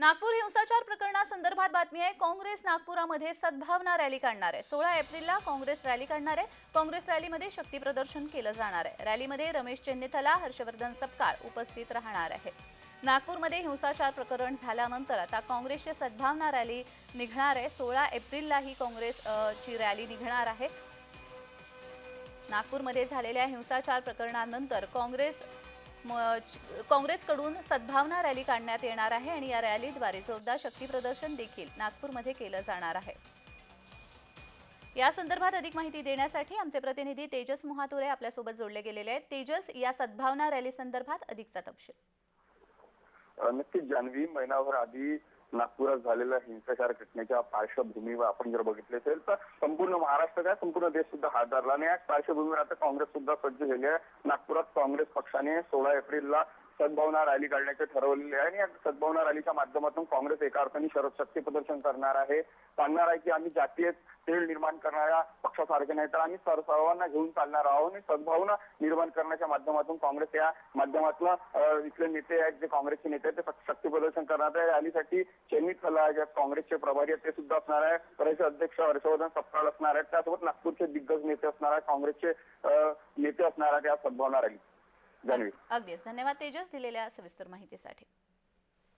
नागपूर हिंसाचार प्रकरणासंदर्भात बातमी आहे। काँग्रेस नागपुरामध्ये सद्भावना रॅली काढणार आहे। 16 एप्रिलला काँग्रेस रॅली काढणार आहे। काँग्रेस रॅलीमध्ये शक्ती प्रदर्शन केलं जाणार आहे। रॅलीमध्ये रमेश चेन्नीथला, हर्षवर्धन सपकाळ उपस्थित राहणार आहे। नागपूरमध्ये हिंसाचार प्रकरण झाल्यानंतर आता काँग्रेसची सद्भावना रॅली निघणार आहे। 16 एप्रिलला ही काँग्रेसची रॅली निघणार आहे। नागपूरमध्ये झालेल्या हिंसाचार प्रकरणानंतर काँग्रेसकडून सद्भावना रॅली काढण्यात येणार आहे आणि या रॅलीद्वारे जोरदार शक्ती प्रदर्शन देखील नागपूरमध्ये केलं जाणार आहे। या संदर्भात अधिक माहिती देण्यासाठी आमचे प्रतिनिधी तेजस मोहातुरे आपल्यासोबत जोडले गेलेले आहेत। तेजस, या सद्भावना रॅली संदर्भात अधिकचा तपशील। नक्कीच जान्हवी, महिनाभर आधी नागपुरात झालेल्या हिंसाचार घटनेच्या पार्श्वभूमीवर आपण जर बघितले असेल तर संपूर्ण महाराष्ट्र काय संपूर्ण देश सुद्धा हादरला आणि या पार्श्वभूमीवर आता काँग्रेस सुद्धा सज्ज झाली आहे। नागपुरात काँग्रेस पक्षाने 16 एप्रिलला सद्भावना रॅली काढण्याचे ठरवलेले आहे आणि या सद्भावना रॅलीच्या माध्यमातून काँग्रेस एका अर्थाने शक्ती प्रदर्शन करणार आहे, सांगणार आहे की आम्ही जातीय तेढ निर्माण करणाऱ्या पक्षासारखे नाही तर आम्ही सर्वांना घेऊन चालणार आहोत आणि सद्भावना निर्माण करण्याच्या माध्यमातून काँग्रेस या माध्यमातून इथले नेते आहेत, जे काँग्रेसचे नेते आहेत ते शक्ती प्रदर्शन करणार आहे। रॅलीसाठी चेन्नीथला जे काँग्रेसचे प्रभारी आहेत ते सुद्धा असणार आहे, प्रदेश अध्यक्ष हर्षवर्धन सपकाळ असणार आहेत, त्यासोबत नागपूरचे दिग्गज नेते असणार आहेत, काँग्रेसचे नेते असणार आहेत या सद्भावना रॅली। अगदीच धन्यवाद तेजस दिलेल्या सविस्तर माहितीसाठी।